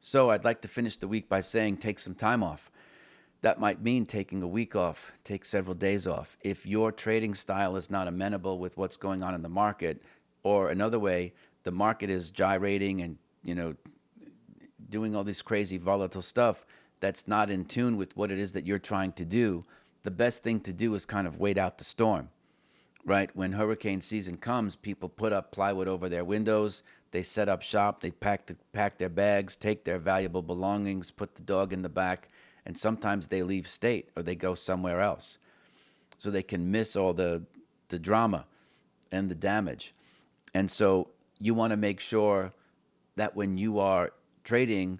So I'd like to finish the week by saying take some time off. That might mean taking a week off, take several days off. If your trading style is not amenable with what's going on in the market, or another way, the market is gyrating and, doing all this crazy volatile stuff that's not in tune with what it is that you're trying to do, the best thing to do is kind of wait out the storm, right? When hurricane season comes, people put up plywood over their windows, they set up shop, they pack their bags, take their valuable belongings, put the dog in the back, and sometimes they leave state or they go somewhere else so they can miss all the drama and the damage. And so you want to make sure that when you are trading,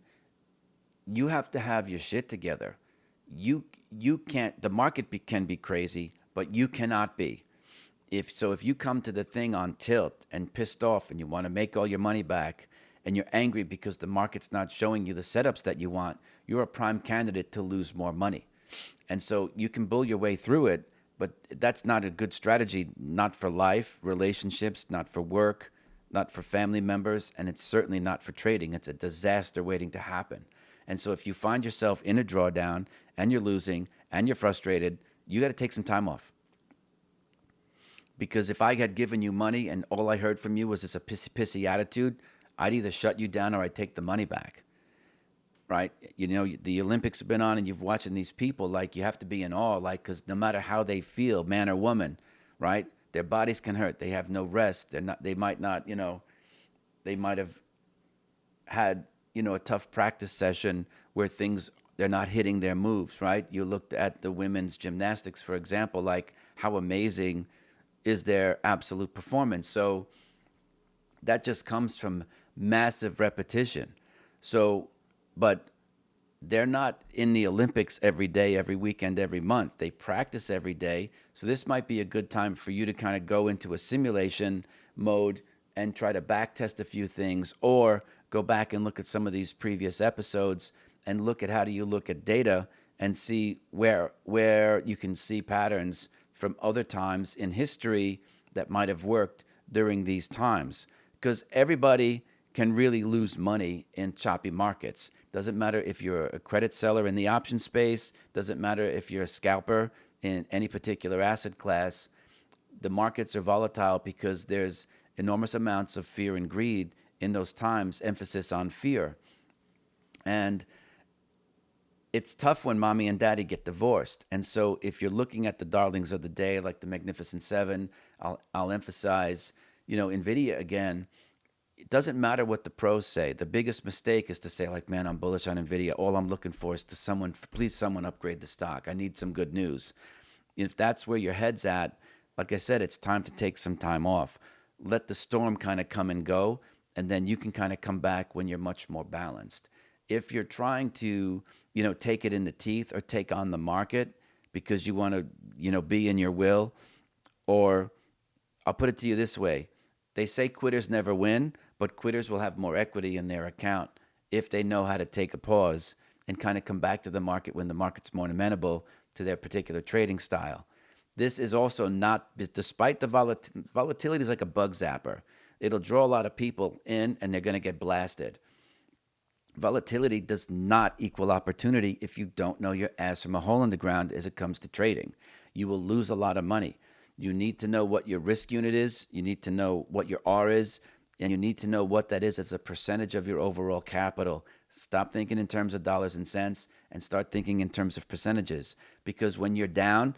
you have to have your shit together. You can't. The market can be crazy, but you cannot be. If you come to the thing on tilt and pissed off and you want to make all your money back and you're angry because the market's not showing you the setups that you want, you're a prime candidate to lose more money. And so you can bull your way through it, but that's not a good strategy, not for life, relationships, not for work, not for family members, and it's certainly not for trading. It's a disaster waiting to happen. And so if you find yourself in a drawdown and you're losing and you're frustrated, you got to take some time off. Because if I had given you money and all I heard from you was this a pissy attitude, I'd either shut you down or I'd take the money back. Right? The Olympics have been on and you've watching these people, like you have to be in awe, like, because no matter how they feel, man or woman, right? Their bodies can hurt. They have no rest. They might not, they might have had, a tough practice session where they're not hitting their moves, right? You looked at the women's gymnastics, for example, like how amazing is their absolute performance. So that just comes from massive repetition. So, but they're not in the Olympics every day, every weekend, every month. They practice every day. So this might be a good time for you to kind of go into a simulation mode and try to back test a few things, or go back and look at some of these previous episodes and look at how do you look at data and see where you can see patterns from other times in history that might have worked during these times. Because everybody can really lose money in choppy markets. Doesn't matter if you're a credit seller in the option space, doesn't matter if you're a scalper in any particular asset class. The markets are volatile because there's enormous amounts of fear and greed in those times, emphasis on fear. And it's tough when mommy and daddy get divorced. And so if you're looking at the darlings of the day, like the Magnificent Seven, I'll emphasize, NVIDIA again. It doesn't matter what the pros say. The biggest mistake is to say, like, man, I'm bullish on NVIDIA. All I'm looking for is please someone upgrade the stock. I need some good news. If that's where your head's at, like I said, it's time to take some time off. Let the storm kind of come and go, and then you can kind of come back when you're much more balanced. If you're trying to, take it in the teeth or take on the market because you want to, be in your will, or I'll put it to you this way. They say quitters never win, but quitters will have more equity in their account if they know how to take a pause and kind of come back to the market when the market's more amenable to their particular trading style. This is also not, despite the volatility is like a bug zapper. It'll draw a lot of people in and they're going to get blasted. Volatility does not equal opportunity if you don't know your ass from a hole in the ground as it comes to trading. You will lose a lot of money. You need to know what your risk unit is. You need to know what your R is. And you need to know what that is as a percentage of your overall capital. Stop thinking in terms of dollars and cents and start thinking in terms of percentages. Because when you're down,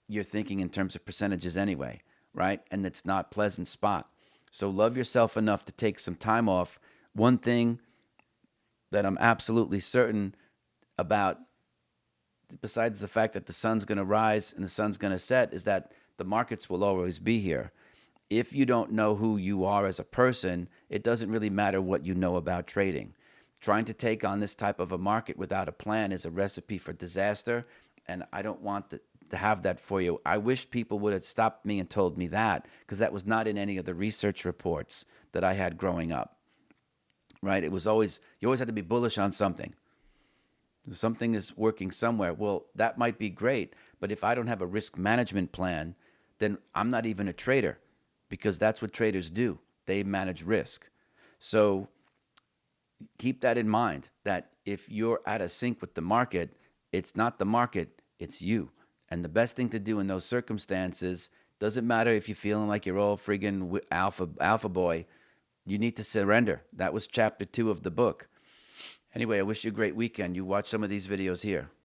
you're thinking in terms of percentages anyway, right? And it's not a pleasant spot. So love yourself enough to take some time off. One thing that I'm absolutely certain about, besides the fact that the sun's going to rise and the sun's going to set, is that the markets will always be here. If you don't know who you are as a person, it doesn't really matter what you know about trading. Trying to take on this type of a market without a plan is a recipe for disaster, and I don't want to have that for you. I wish people would have stopped me and told me that, because that was not in any of the research reports that I had growing up. Right? You always had to be bullish on something. Something is working somewhere. Well, that might be great, but if I don't have a risk management plan, then I'm not even a trader, because that's what traders do. They manage risk. So keep that in mind, that if you're out of sync with the market, it's not the market, it's you. And the best thing to do in those circumstances, doesn't matter if you're feeling like you're all friggin' alpha boy, you need to surrender. That was chapter 2 of the book. Anyway, I wish you a great weekend. You watch some of these videos here.